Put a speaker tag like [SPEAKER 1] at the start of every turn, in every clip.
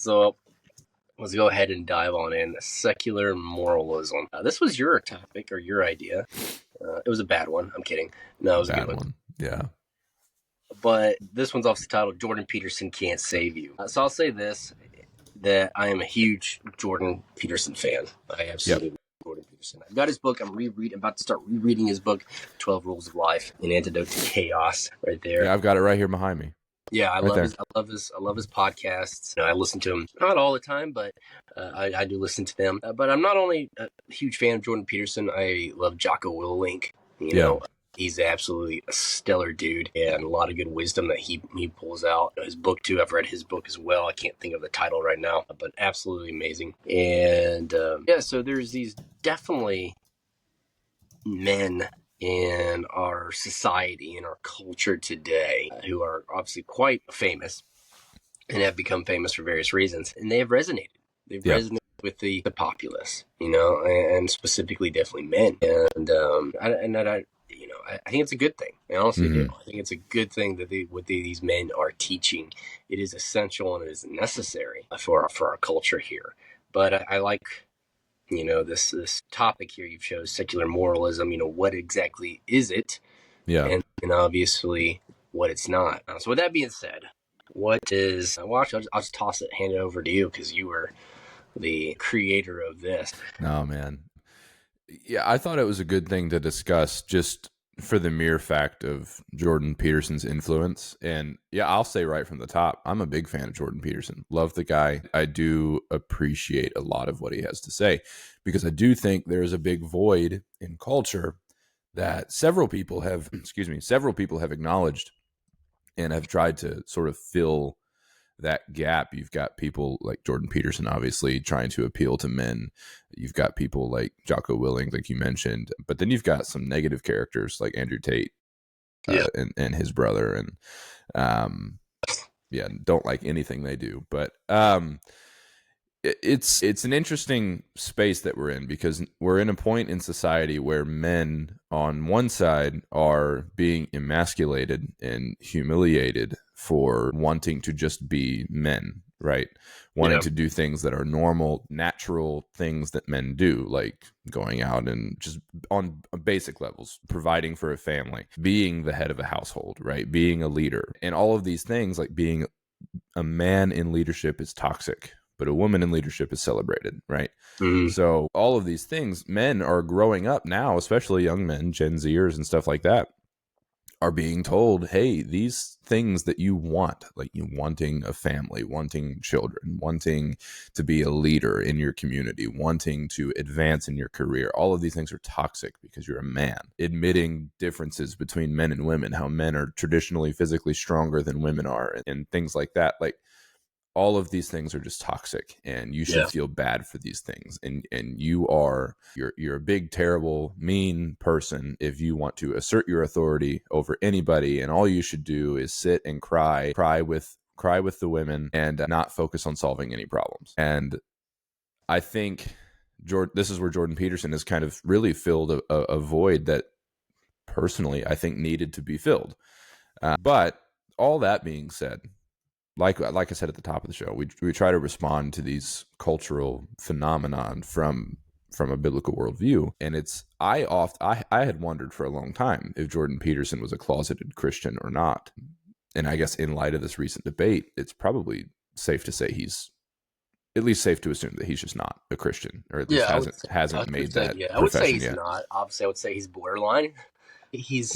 [SPEAKER 1] So let's go ahead and dive on in. Secular moralism. This was your topic or your idea. It was a bad one. I'm kidding. No, it was a good one.
[SPEAKER 2] Yeah.
[SPEAKER 1] But this one's off the title, Jordan Peterson Can't Save You. So I'll say this, that I am a huge Jordan Peterson fan. I absolutely love Jordan Peterson. I've got his book. I'm about to start rereading his book, 12 Rules of Life, An Antidote to Chaos, right there.
[SPEAKER 2] Yeah, I've got it right here behind me.
[SPEAKER 1] Yeah, I love his podcasts. I listen to him not all the time, but I do listen to them. But I'm not only a huge fan of Jordan Peterson. I love Jocko Willink. You know, he's absolutely a stellar dude, and a lot of good wisdom that he pulls out. His book too. I've read his book as well. I can't think of the title right now, but absolutely amazing. And so there's these definitely men in our society, in our culture today, who are obviously quite famous and have become famous for various reasons, and they have resonated. They've resonated with the populace, and specifically definitely men. And I think it's a good thing. I honestly do. I think it's a good thing that what these men are teaching. It is essential and it is necessary for our culture here. But I like this topic here you've chose, secular moralism. What exactly is it?
[SPEAKER 2] Yeah.
[SPEAKER 1] And obviously what it's not. So with that being said, what is, I'll just toss it, hand it over to you, because you were the creator of this.
[SPEAKER 2] No, man. Yeah, I thought it was a good thing to discuss just for the mere fact of Jordan Peterson's influence. And yeah, I'll say right from the top, I'm a big fan of Jordan Peterson. Love the guy. I do appreciate a lot of what he has to say, because I do think there's a big void in culture that several people have acknowledged and have tried to sort of fill that gap. You've got people like Jordan Peterson, obviously trying to appeal to men. You've got people like Jocko Willink, like you mentioned, but then you've got some negative characters like Andrew Tate and his brother, and don't like anything they do. But it's an interesting space that we're in, because we're in a point in society where men on one side are being emasculated and humiliated for wanting to just be men, right? Wanting to do things that are normal, natural things that men do, like going out and just on basic levels, providing for a family, being the head of a household, right? Being a leader. And all of these things, like being a man in leadership, is toxic, but a woman in leadership is celebrated, right? So all of these things, men are growing up now, especially young men, Gen Zers and stuff like that, are being told, hey, these things that you want, like you wanting a family, wanting children, wanting to be a leader in your community, wanting to advance in your career, all of these things are toxic because you're a man. Admitting differences between men and women, how men are traditionally physically stronger than women are, and things like that. Like, all of these things are just toxic, and you should feel bad for these things. And you're a big, terrible, mean person if you want to assert your authority over anybody. And all you should do is sit and cry with the women and not focus on solving any problems. And I think this is where Jordan Peterson has kind of really filled a void that personally I think needed to be filled. But all that being said, like I said at the top of the show, we try to respond to these cultural phenomenon from a biblical worldview. And I had wondered for a long time if Jordan Peterson was a closeted Christian or not. And I guess in light of this recent debate, it's probably safe to say safe to assume that he's just not a Christian, or at least hasn't made that profession yet.
[SPEAKER 1] I would say he's not. Obviously, I would say he's borderline. He's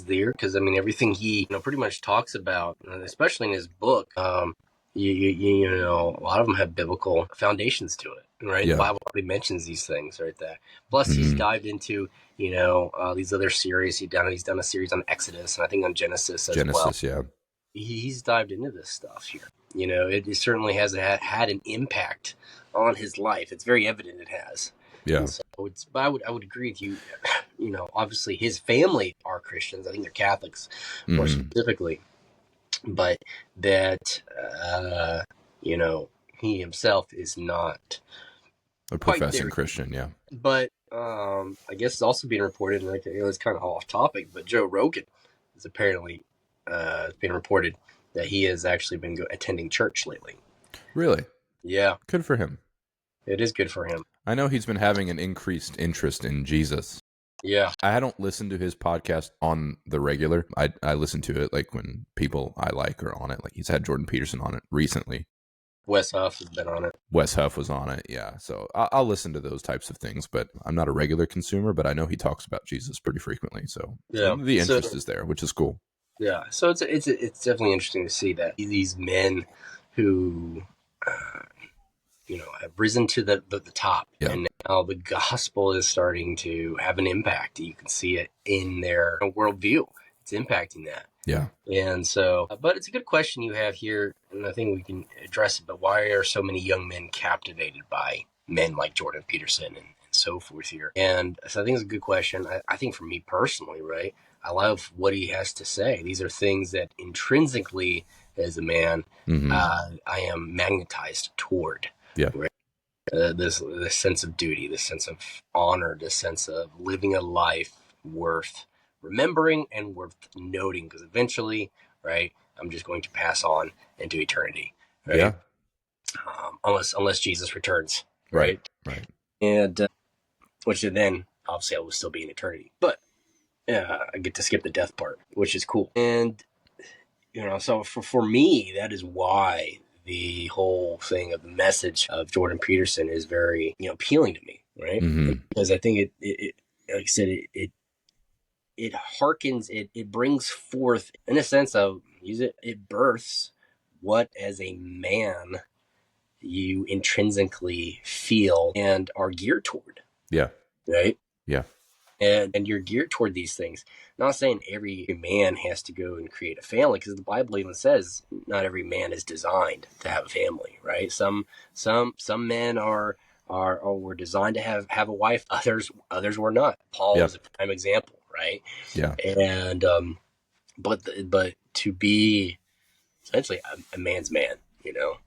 [SPEAKER 1] there because, I mean, everything he pretty much talks about, especially in his book, a lot of them have biblical foundations to it, right? The Bible really mentions these things right there. Plus, he's dived into these other series. He's done a series on Exodus, and I think on Genesis as well. He's dived into this stuff here. It certainly has had an impact on his life. It's very evident it has.
[SPEAKER 2] Yeah.
[SPEAKER 1] So I would agree with you. Obviously his family are Christians. I think they're Catholics more specifically, but that he himself is not
[SPEAKER 2] a professing Christian. Yeah.
[SPEAKER 1] But I guess it's also being reported, and it's kind of off topic, but Joe Rogan is apparently being reported that he has actually been attending church lately.
[SPEAKER 2] Really?
[SPEAKER 1] Yeah.
[SPEAKER 2] Good for him.
[SPEAKER 1] It is good for him.
[SPEAKER 2] I know he's been having an increased interest in Jesus.
[SPEAKER 1] Yeah.
[SPEAKER 2] I don't listen to his podcast on the regular. I listen to it like when people I like are on it. Like he's had Jordan Peterson on it recently.
[SPEAKER 1] Wes Huff has been on it.
[SPEAKER 2] Wes Huff was on it, yeah. So I'll listen to those types of things, but I'm not a regular consumer, but I know he talks about Jesus pretty frequently. So the interest is there, which is cool.
[SPEAKER 1] Yeah. So it's definitely interesting to see that these men who, have risen to the top, and now the gospel is starting to have an impact. You can see it in their worldview. It's impacting that.
[SPEAKER 2] Yeah.
[SPEAKER 1] And so, but it's a good question you have here, and I think we can address it. But why are so many young men captivated by men like Jordan Peterson and so forth here? And so I think it's a good question. I think for me personally, right, I love what he has to say. These are things that intrinsically, as a man, I am magnetized toward.
[SPEAKER 2] Yeah.
[SPEAKER 1] Right? This sense of duty, this sense of honor, this sense of living a life worth remembering and worth noting, because eventually, right, I'm just going to pass on into eternity, right?
[SPEAKER 2] Yeah.
[SPEAKER 1] Unless Jesus returns,
[SPEAKER 2] right?
[SPEAKER 1] And which then obviously I will still be in eternity, but I get to skip the death part, which is cool. And so for me, that is why the whole thing of the message of Jordan Peterson is very appealing to me, right? Because I think it like I said, it harkens, it brings forth, in a sense of it births what as a man you intrinsically feel and are geared toward.
[SPEAKER 2] Yeah.
[SPEAKER 1] Right?
[SPEAKER 2] Yeah.
[SPEAKER 1] And you're geared toward these things. I'm not saying every man has to go and create a family, because the Bible even says not every man is designed to have a family, right? Some men were designed to have a wife, others were not. Paul is a prime example, right?
[SPEAKER 2] Yeah.
[SPEAKER 1] And but to be essentially a man's man,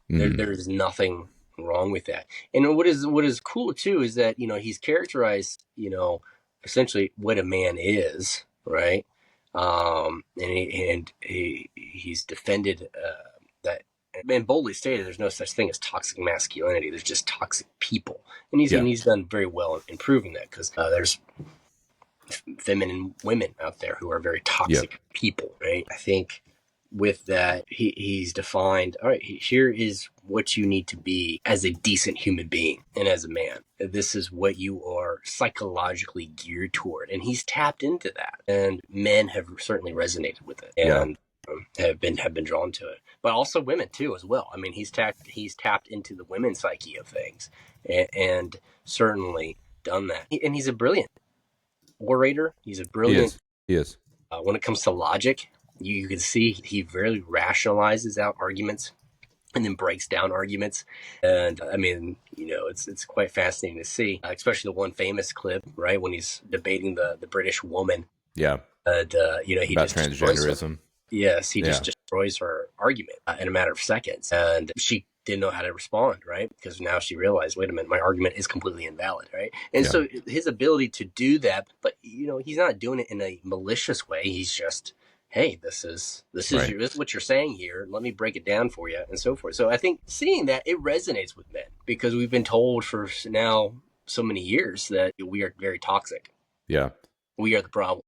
[SPEAKER 1] there's nothing wrong with that. And what is cool too is that he's characterized essentially what a man is, right? And he's defended that, and boldly stated there's no such thing as toxic masculinity. There's just toxic people, and he's done very well in proving that, because there's feminine women out there who are very toxic people, right? I think with that, he's defined, all right, here is what you need to be as a decent human being and as a man. This is what you are psychologically geared toward. And he's tapped into that. And men have certainly resonated with it and have been drawn to it. But also women too as well. I mean, he's tapped into the women's psyche of things and certainly done that. And he's a brilliant orator. He's a brilliant.
[SPEAKER 2] He is.
[SPEAKER 1] When it comes to logic, you can see he really rationalizes out arguments and then breaks down arguments. And I mean, it's quite fascinating to see, especially the one famous clip, right, when he's debating the British woman.
[SPEAKER 2] Yeah.
[SPEAKER 1] And, he
[SPEAKER 2] about
[SPEAKER 1] just
[SPEAKER 2] transgenderism.
[SPEAKER 1] Yes, he just destroys her argument in a matter of seconds. And she didn't know how to respond, right? Because now she realized, wait a minute, my argument is completely invalid, right? And so his ability to do that, but, he's not doing it in a malicious way. He's just, hey, this is what you're saying here. Let me break it down for you, and so forth. So I think seeing that, it resonates with men, because we've been told for now so many years that we are very toxic.
[SPEAKER 2] Yeah.
[SPEAKER 1] We are the problem.